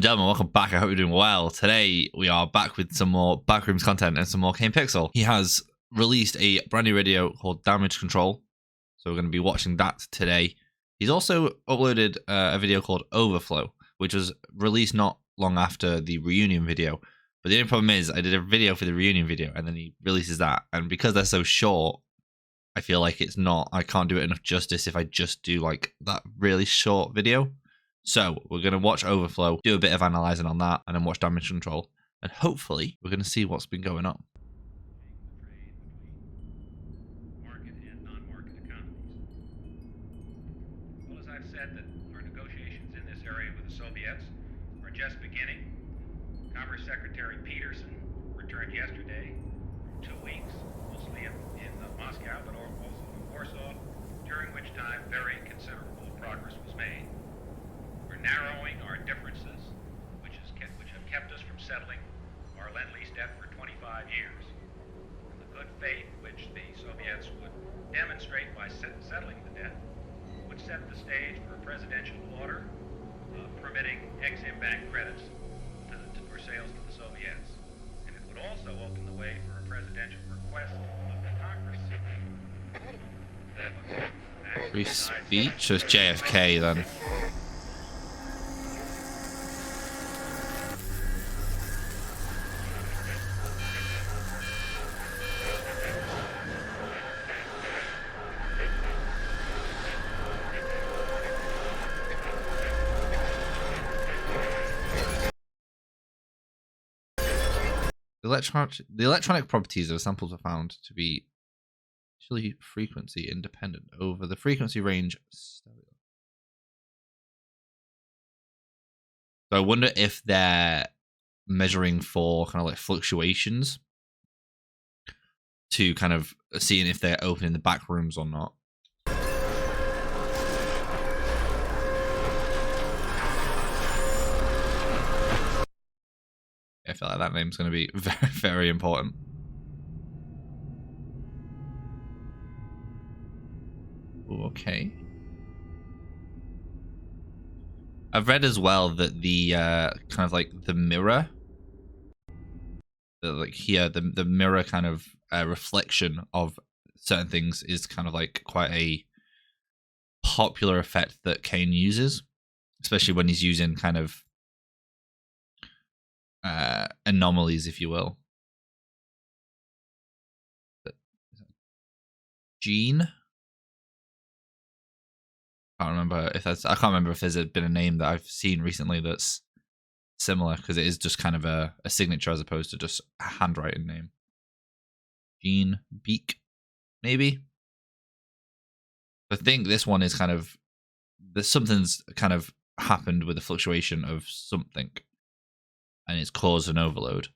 gentlemen, welcome back. I hope you're doing well. Today, we are back with some more Backrooms content and some more Kane Pixel. He has released a brand new video called Damage Control, so we're going to be watching that today. He's also uploaded a video called Overflow, which was released not long after the reunion video. But the only problem is, I did a video for the reunion video, and then he releases that. And because they're so short, I feel like I can't do it enough justice if I just do like that really short video. So we're going to watch Overflow, do a bit of analysing on that, and then watch Damage Control. And hopefully, we're going to see what's been going on. Market and non-market economies. Well, as I've said, that our negotiations in this area with the Soviets are just beginning. Commerce Secretary Peterson returned yesterday from 2 weeks, mostly in Moscow, but also in Warsaw, during which time very considerable progress was made. Narrowing our differences, which have kept us from settling our Lend-Lease debt for 25 years. And the good faith which the Soviets would demonstrate by settling the debt would set the stage for a presidential order permitting Exim Bank credits for sales to the Soviets. And it would also open the way for a presidential request of the Congress. Free speech was JFK then. The electronic properties of samples are found to be actually frequency independent over the frequency range. So I wonder if they're measuring for kind of like fluctuations to kind of seeing if they're opening the back rooms or not. I feel like that name's going to be very, very important. Okay. I've read as well that the kind of like the mirror, the mirror kind of reflection of certain things is kind of like quite a popular effect that Kane uses, especially when he's using kind of anomalies, if you will. Gene? I can't remember if there's been a name that I've seen recently that's similar, because it is just kind of a signature as opposed to just a handwriting name. Gene Beak, maybe. I think this one is kind of something's kind of happened with the fluctuation of something, and it's caused an overload.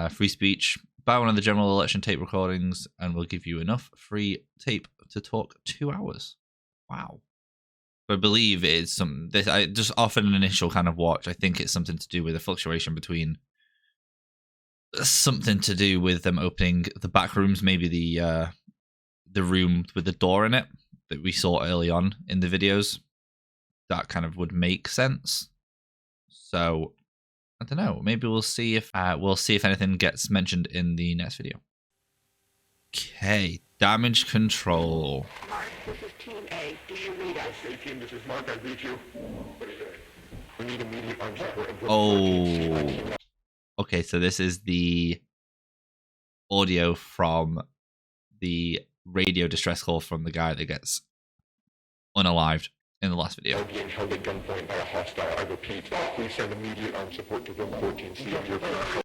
Free speech. Buy one of the general election tape recordings and we'll give you enough free tape to talk 2 hours. Wow. I believe it's I just offered an initial kind of watch. I think it's something to do with the fluctuation between something to do with them opening the back rooms, maybe the room with the door in it that we saw early on in the videos. That kind of would make sense. So I don't know. Maybe we'll see if anything gets mentioned in the next video. Okay, Damage Control. Mark, this is Team A. Do you read us? Hey team, this is Mark. I read you. What is it? We need immediate armed support. Oh. Okay, so this is the audio from the radio distress call from the guy that gets unalived in the last video. Being held at gunpoint by a hostile. I repeat, please send immediate armed support to room 14. See if you're For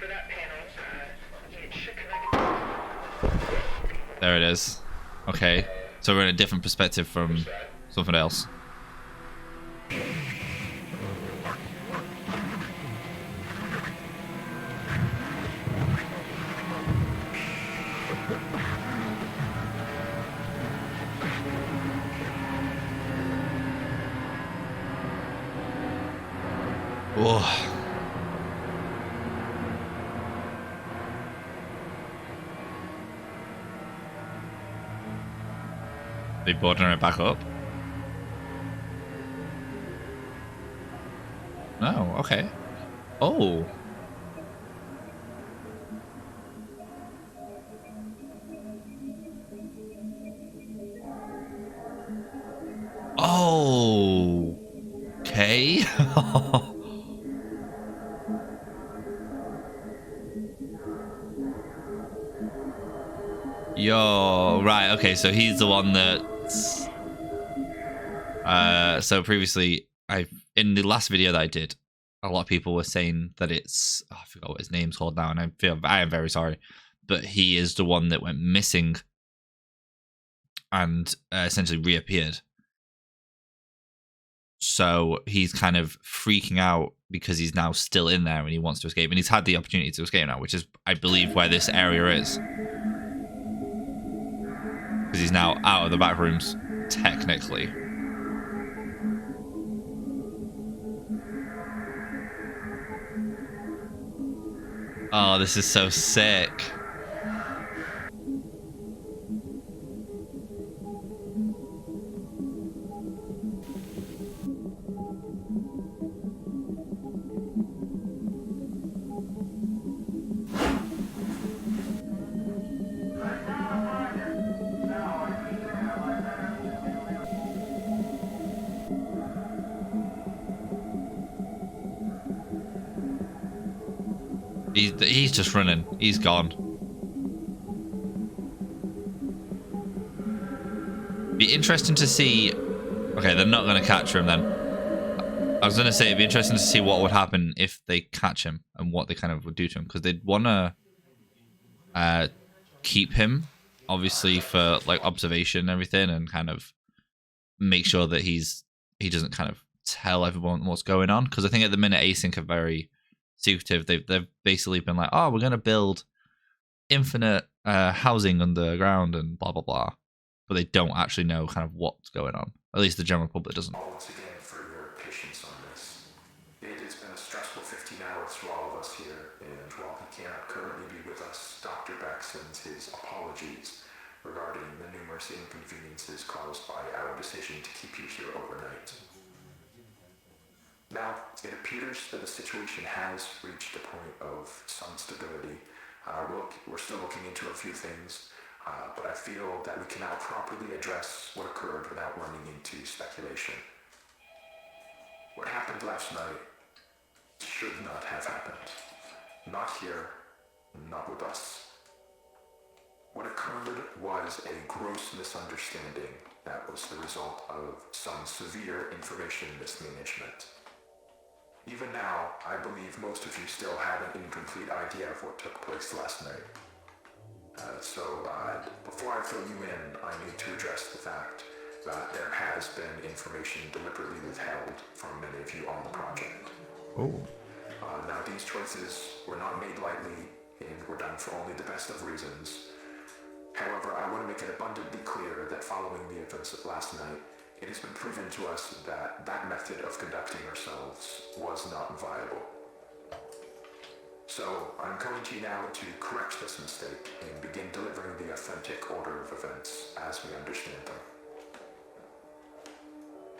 that panel, it should connect. There it is. Okay, so we're in a different perspective from something else. Whoa. They boarding it back up. Oh, okay. Oh. Oh. Okay. Yo, right, okay, so he's the one that's so previously in the last video that I did, a lot of people were saying that it's I forgot what his name's called now, and I am very sorry, but he is the one that went missing and essentially reappeared. So he's kind of freaking out because he's now still in there and he wants to escape, and he's had the opportunity to escape now, which is, I believe, where this area is, because he's now out of the back rooms technically. Oh, this is so sick. He's just running. He's gone. Be interesting to see. Okay, they're not going to catch him then. I was going to say it'd be interesting to see what would happen if they catch him and what they kind of would do to him, because they'd want to keep him, obviously, for like observation and everything, and kind of make sure that he doesn't kind of tell everyone what's going on. Because I think at the minute Async are very secretive. They've basically been like, oh, we're going to build infinite housing underground and blah blah blah, but they don't actually know kind of what's going on. At least the general public doesn't. Once again for your patience on this. It has been a stressful 15 hours for all of us here, and while he cannot currently be with us, Dr. Beck sends his apologies regarding the numerous inconveniences caused by our decision to keep you here overnight. Now, it appears that the situation has reached a point of some stability. We're still looking into a few things, but I feel that we can now properly address what occurred without running into speculation. What happened last night should not have happened. Not here, not with us. What occurred was a gross misunderstanding that was the result of some severe information mismanagement. Even now, I believe most of you still have an incomplete idea of what took place last night. Before I fill you in, I need to address the fact that there has been information deliberately withheld from many of you on the project. Oh. Now, these choices were not made lightly and were done for only the best of reasons. However, I want to make it abundantly clear that following the events of last night, it has been proven to us that that method of conducting ourselves was not viable. So, I'm coming to you now to correct this mistake and begin delivering the authentic order of events as we understand them.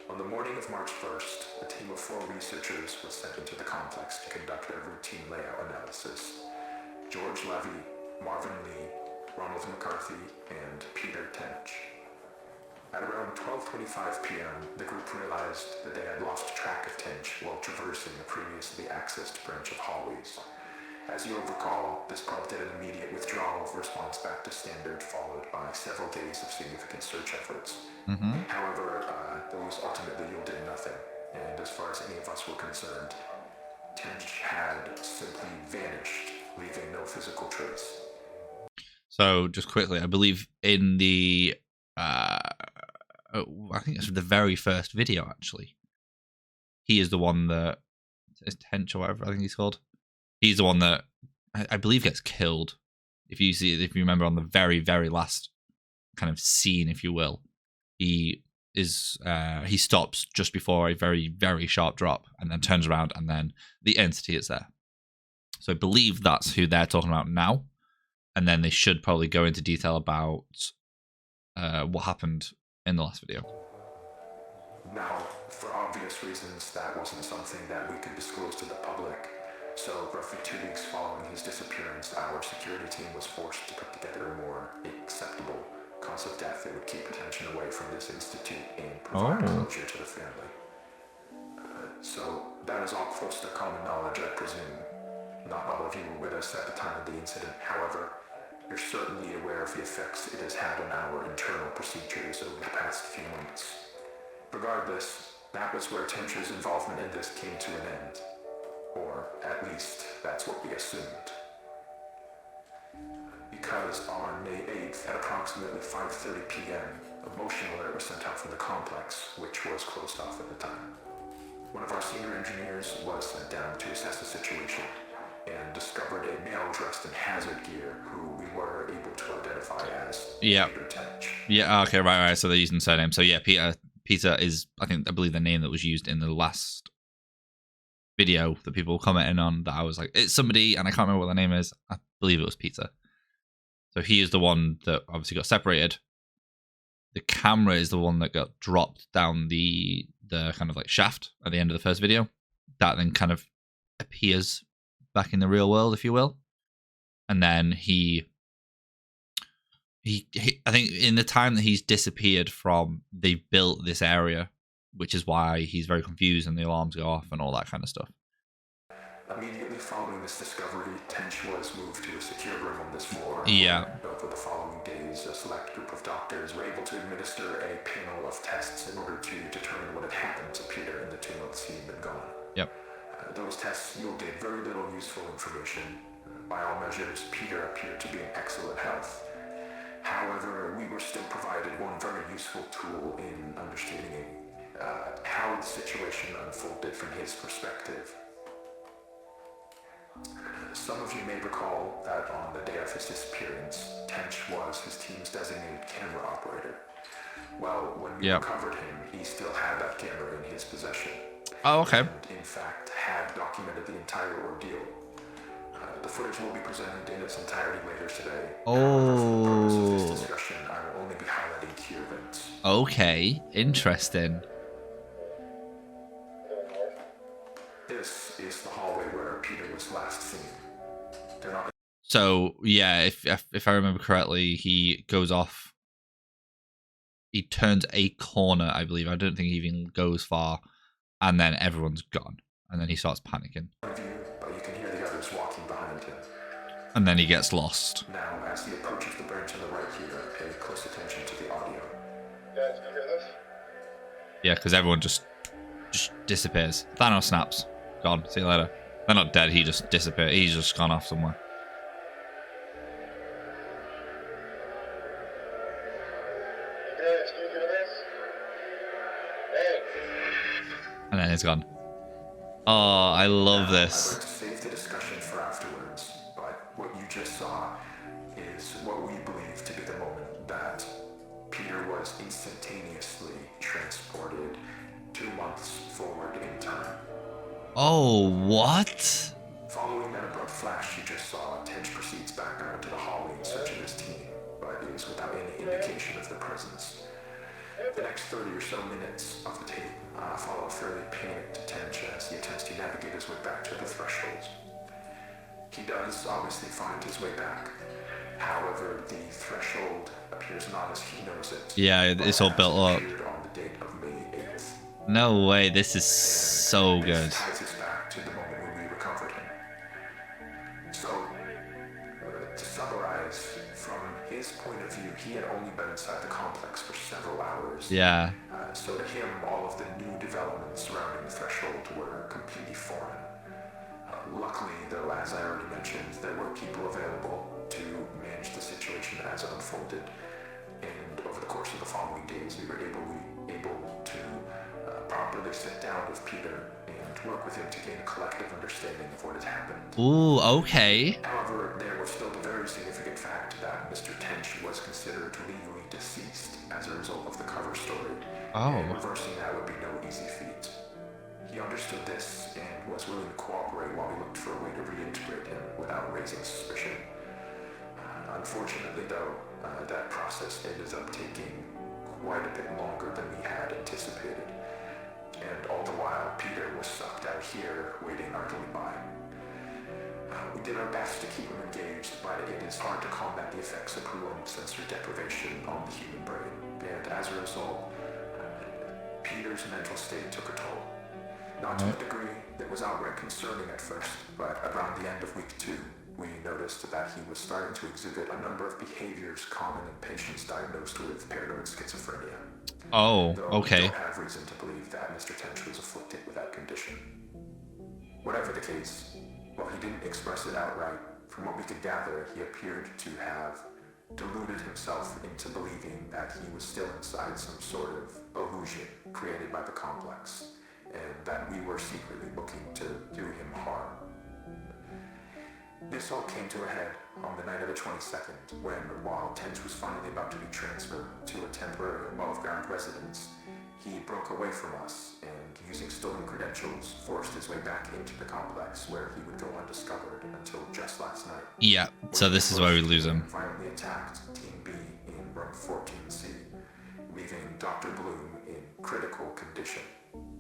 On the morning of March 1st, a team of 4 researchers was sent into the complex to conduct a routine layout analysis. George Levy, Marvin Lee, Ronald McCarthy, and Peter Tench. At around 12:25 p.m., the group realized that they had lost track of Tench while traversing the previously accessed branch of hallways. As you will recall, this prompted an immediate withdrawal of response back to standard, followed by several days of significant search efforts. However, those ultimately yielded nothing, and as far as any of us were concerned, Tench had simply vanished, leaving no physical trace. So, just quickly, I believe in the I think it's the very first video, actually. He is the one that is Tench or whatever I think he's called. He's the one that I believe gets killed. If you remember on the very, very last kind of scene, if you will, he stops just before a very, very sharp drop and then turns around and then the entity is there. So I believe that's who they're talking about now. And then they should probably go into detail about what happened in the last video. Now, for obvious obvious reasons, that wasn't something that we could disclose to the public. So, roughly 2 weeks following his disappearance, our security team was forced to put together a more acceptable cause of death that would keep attention away from this institute and provide closure to the family. So, that is all close to common knowledge, I presume. Not all of you were with us at the time of the incident. However, you're certainly aware of the effects it has had on our internal procedures over the past few months. Regardless, that was where Tench's involvement in this came to an end. Or, at least, that's what we assumed. Because on May 8th, at approximately 5:30 p.m., a motion alert was sent out from the complex, which was closed off at the time. One of our senior engineers was sent down to assess the situation and discovered a male dressed in hazard gear who we were able to identify as Peter Tench. Yeah, okay, right. So they're using the surname. So yeah, Peter is, I believe the name that was used in the last video that people were commenting on, that I was like, it's somebody, and I can't remember what the name is. I believe it was Peter. So he is the one that obviously got separated. The camera is the one that got dropped down the kind of like shaft at the end of the first video. That then kind of appears back in the real world, if you will. And then he I think in the time that he's disappeared from, they built this area, which is why he's very confused and the alarms go off and all that kind of stuff. Immediately following this discovery, Tench was moved to a secure room on this floor. Yeah. Over the following days, a select group of doctors were able to administer a panel of tests in order to determine what had happened to Peter in the 2 months he had been gone. Yep. Those tests yielded very little useful information. By all measures, Peter appeared to be in excellent health. However, we were still provided one very useful tool in understanding how the situation unfolded from his perspective. Some of you may recall that on the day of his disappearance, Tench was his team's designated camera operator. Well, when we recovered him, he still had that camera in his possession. Oh, okay. And, in fact, had documented the entire ordeal. The footage will be presented in its entirety later today. However, for the purpose of this discussion, I will only be highlighting key events. Okay, interesting. This is the hallway where Peter was last seen. So yeah, if I remember correctly, he goes off. He turns a corner, I believe. I don't think he even goes far, and then everyone's gone, and then he starts panicking. But you can hear the others walking behind him. And then he gets lost. Now, as he approaches the bench on the right here, pay close attention to the audio. Guys, can you hear this? Yeah, because everyone just disappears. Thanos snaps. Gone. See you later. They're not dead. He just disappeared. He's just gone off somewhere. Guys, can you hear this? Hey. And then he's gone. Oh, I love this. I'd like to save the discussion for afterwards, but what you just saw is what we believe to be the moment that Peter was instantaneously transported 2 months forward in time. Oh, what? Following that abrupt flash you just saw, Tench proceeds back out into the hallway in search of his team, but is without any indication of their presence. The next 30 or so minutes of the tape follow a fairly panicked Tench as he attempts to navigate his way back to the threshold. He does obviously find his way back. However, the threshold appears not as he knows it. Yeah, it's all built up. On the date of May 8th. No way, this is so good. This ties us back to the moment when we recovered him. So, to summarize, from his point of view, he had only been inside the complex for several hours. Yeah. So to him, all of the new developments surrounding the threshold were completely foreign. Luckily, though, as I already mentioned, there were people available to manage the situation as it unfolded. And over the course of the following days, we were able to properly sit down with Peter and work with him to gain a collective understanding of what had happened. Ooh, okay. However, there was still the very significant fact that Mr. Tench was considered legally deceased as a result of the cover story. Oh. And reversing that would be no easy feat. He understood this and was willing to cooperate while we looked for a way to reintegrate him without raising suspicion. Unfortunately, though, that process ended up taking quite a bit longer than we had anticipated. and all the while Peter was sucked out here, waiting idly by. We did our best to keep him engaged, but it is hard to combat the effects of prolonged sensory deprivation on the human brain, and as a result, Peter's mental state took a toll. Not to a degree that was outright concerning at first, but around the end of week 2, we noticed that he was starting to exhibit a number of behaviors common in patients diagnosed with paranoid schizophrenia. Oh, okay. We don't have reason to believe that Mr. Tench was afflicted with that condition. Whatever the case, while he didn't express it outright, from what we could gather, he appeared to have deluded himself into believing that he was still inside some sort of illusion created by the complex, and that we were secretly looking to do him harm. This all came to a head on the night of the 22nd, when, while Tench was finally about to be transferred to a temporary above-ground residence, he broke away from us and, using stolen credentials, forced his way back into the complex, where he would go undiscovered until just last night. Yeah, so this is where we lose him. Violently attacked Team B in room 14C, leaving Dr. Bloom in critical condition.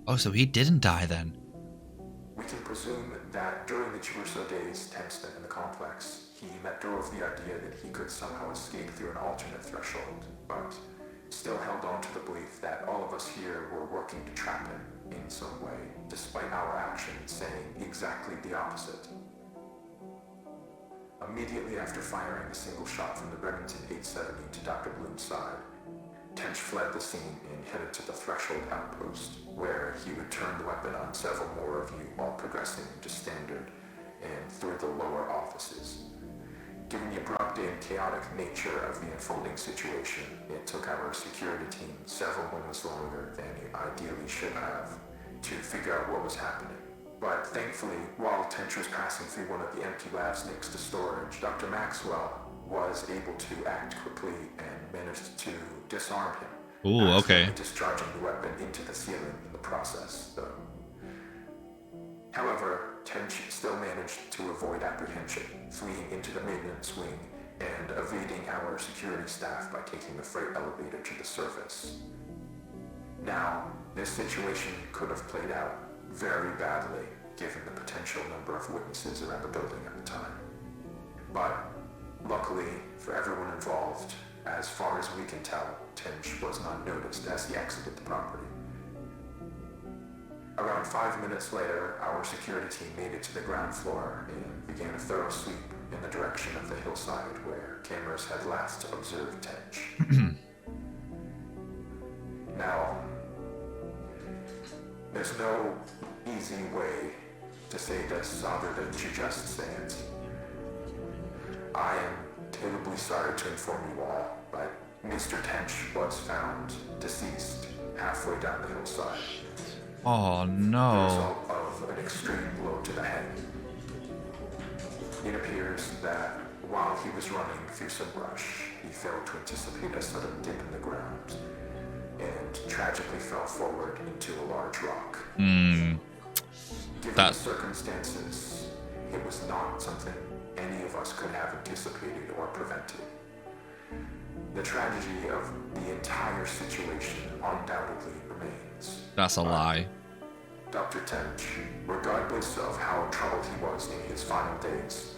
Oh, so he didn't die then? We can presume that during the 2 or so days Tench spent in the complex, he let go of the idea that he could somehow escape through an alternate threshold, but still held on to the belief that all of us here were working to trap him in some way, despite our actions saying exactly the opposite. Immediately after firing a single shot from the Remington 870 to Dr. Bloom's side, Tench fled the scene and headed to the threshold outpost, where he would turn the weapon on several more of you while progressing into standard and through the lower offices. Given the abrupt and chaotic nature of the unfolding situation, it took our security team several moments longer than it ideally should have to figure out what was happening. But thankfully, while Tench was passing through one of the empty labs next to storage, Dr. Maxwell was able to act quickly and managed to disarm him. Ooh, okay. Discharging the weapon into the ceiling in the process, though. However, Tench still managed to avoid apprehension, fleeing into the maintenance wing and evading our security staff by taking the freight elevator to the surface. Now, this situation could have played out very badly, given the potential number of witnesses around the building at the time. But luckily for everyone involved, as far as we can tell, Tench was not noticed as he exited the property. Around 5 minutes later, our security team made it to the ground floor and began a thorough sweep in the direction of the hillside where cameras had last observed Tench. Now, there's no easy way to say this other than to just say it. I am terribly sorry to inform you all, but Mr. Tench was found deceased halfway down the hillside. Oh The no. result of an extreme blow to the head. It appears that while he was running through some brush, he failed to anticipate a sudden dip in the ground and tragically fell forward into a large rock. Given the circumstances, it was not something any of us could have anticipated or prevented. The tragedy of the entire situation undoubtedly remains. That's a lie. Dr. Tench, regardless of how troubled he was in his final days,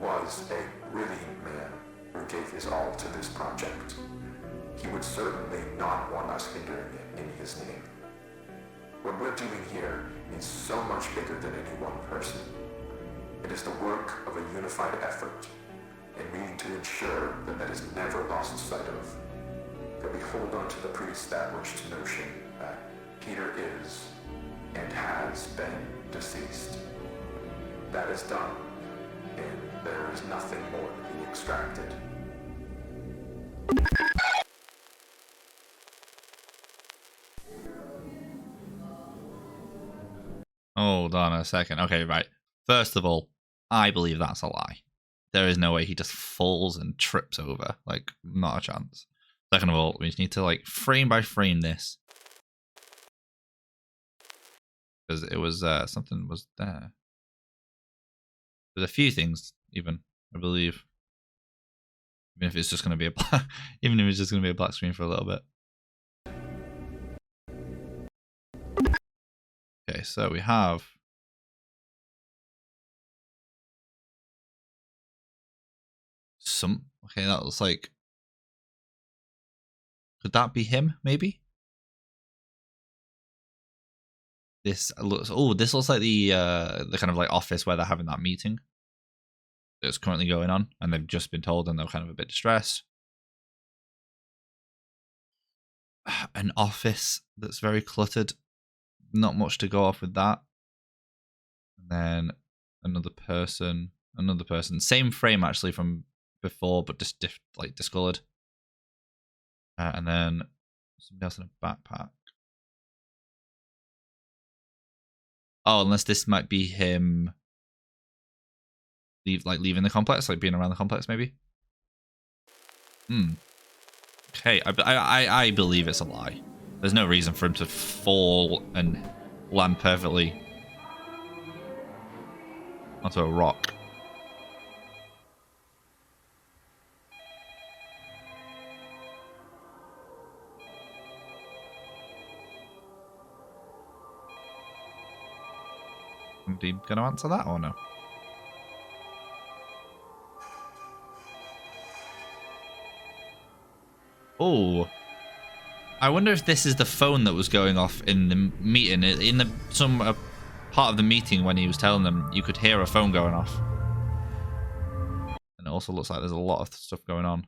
was a brilliant man who gave his all to this project. He would certainly not want us hindering it in his name. What we're doing here is so much bigger than any one person. It is the work of a unified effort, and we need to ensure that that is never lost sight of. That we hold on to the pre-established notion that Peter is and has been deceased. That is done, and there is nothing more to be extracted. Hold on a second. Okay, right. First of all, I believe that's a lie. There is no way he just falls and trips over. Like, not a chance. Second of all, we just need to, like, frame by frame this. Because it was, something was there. There's a few things, even, I believe. Even if it's just going to be a even if it's just going to be a black screen for a little bit. Okay, so we have some. Okay, that looks like. Could that be him? Maybe. This looks. Oh, this looks like the kind of like office where they're having that meeting that's currently going on, and they've just been told, and they're kind of a bit distressed. An office that's very cluttered. Not much to go off with that. And then another person. Same frame actually from before, but just like discolored. And then somebody else in a backpack. Oh, unless this might be him leaving the complex, like being around the complex, maybe. Okay, I believe it's a lie. There's no reason for him to fall and land perfectly onto a rock. Somebody going to answer that or no? Oh, I wonder if this is the phone that was going off in the meeting. In some part of the meeting when he was telling them, you could hear a phone going off. And it also looks like there's a lot of stuff going on.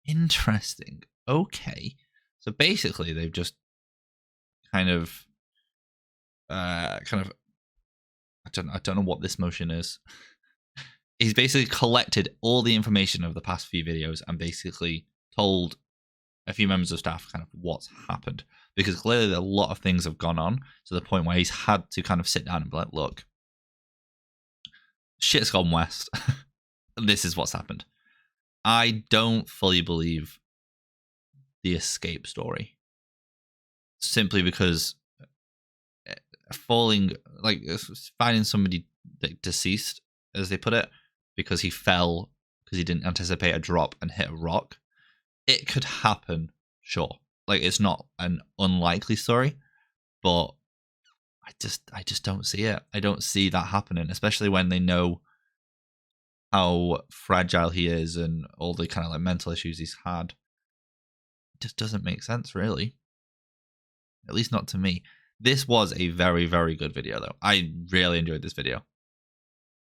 Interesting. Okay. So basically, they've just kind of I don't know what this motion is. He's basically collected all the information of the past few videos and basically told a few members of staff kind of what's happened, because clearly a lot of things have gone on to the point where he's had to kind of sit down and be like, look, shit's gone west. This is what's happened. I don't fully believe the escape story, simply because finding somebody deceased, as they put it, because he fell because he didn't anticipate a drop and hit a rock. It could happen, sure. Like, it's not an unlikely story, but I just don't see it. I don't see that happening, especially when they know how fragile he is and all the kind of like mental issues he's had. It just doesn't make sense, really. At least not to me. This was a very, very good video, though. I really enjoyed this video.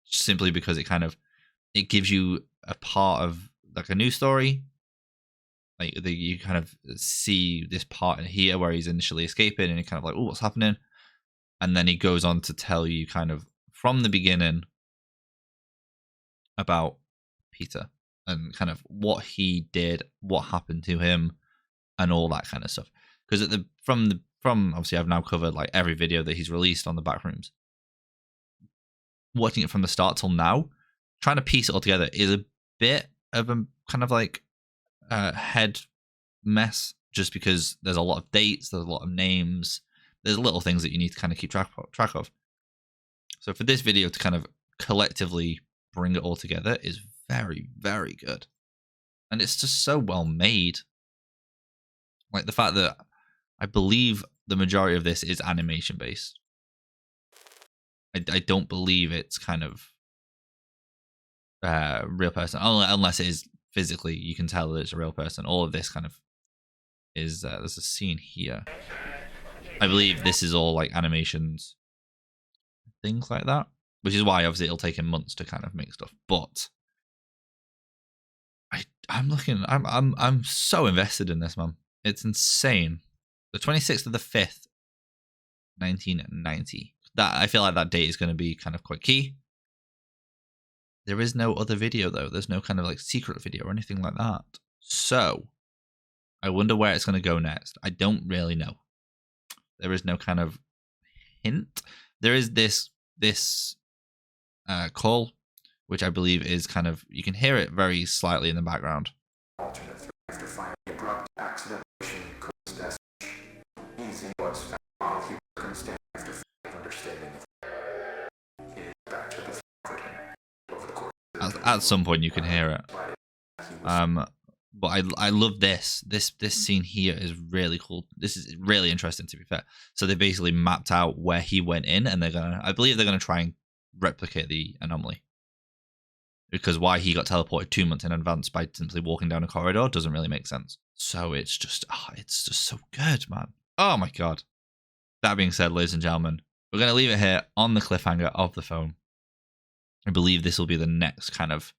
Simply because it gives you a part of like a new story. Like you kind of see this part in here where he's initially escaping and you're kind of like, oh, what's happening? And then he goes on to tell you kind of from the beginning about Peter and kind of what he did, what happened to him, and all that kind of stuff. Because from obviously I've now covered like every video that he's released on the Backrooms. Watching it from the start till now, trying to piece it all together is a bit of a kind of like head mess, just because there's a lot of dates, there's a lot of names, there's little things that you need to kind of keep track of. So for this video to kind of collectively bring it all together is very, very good. And it's just so well made. Like the fact that I believe the majority of this is animation based. I don't believe it's kind of real person, unless it is physically. You can tell that it's a real person. All of this kind of is there's a scene here. I believe this is all like animations, things like that, which is why obviously it'll take him months to kind of make stuff. But I'm so invested in this, man. It's insane. The 26th of the 5th, 1990. That I feel like that date is going to be kind of quite key. There is no other video though. There's no kind of like secret video or anything like that. So I wonder where it's going to go next. I don't really know. There is no kind of hint. There is this call, which I believe is kind of, you can hear it very slightly in the background. Alternate after finding abrupt accident caused death. Easy was found while he was stand after understanding it back to the over the course. At some point you can hear it. But I love this. This scene here is really cool. This is really interesting, to be fair. So they basically mapped out where he went in, and I believe they're gonna try and replicate the anomaly. Because why he got teleported 2 months in advance by simply walking down a corridor doesn't really make sense. So it's just so good, man. Oh my god. That being said, ladies and gentlemen, we're gonna leave it here on the cliffhanger of the phone. I believe this will be the next kind of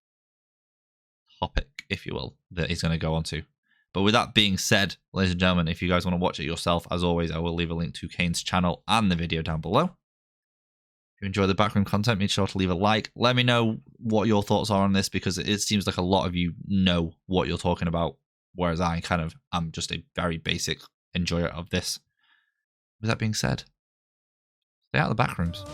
topic, if you will, that he's going to go on to. But with that being said, ladies and gentlemen, if you guys want to watch it yourself, as always, I will leave a link to Kane's channel and the video down below. If you enjoy the backroom content, make sure to leave a like. Let me know what your thoughts are on this, because it seems like a lot of you know what you're talking about, whereas I'm just a very basic enjoyer of this. With that being said, stay out of the backrooms.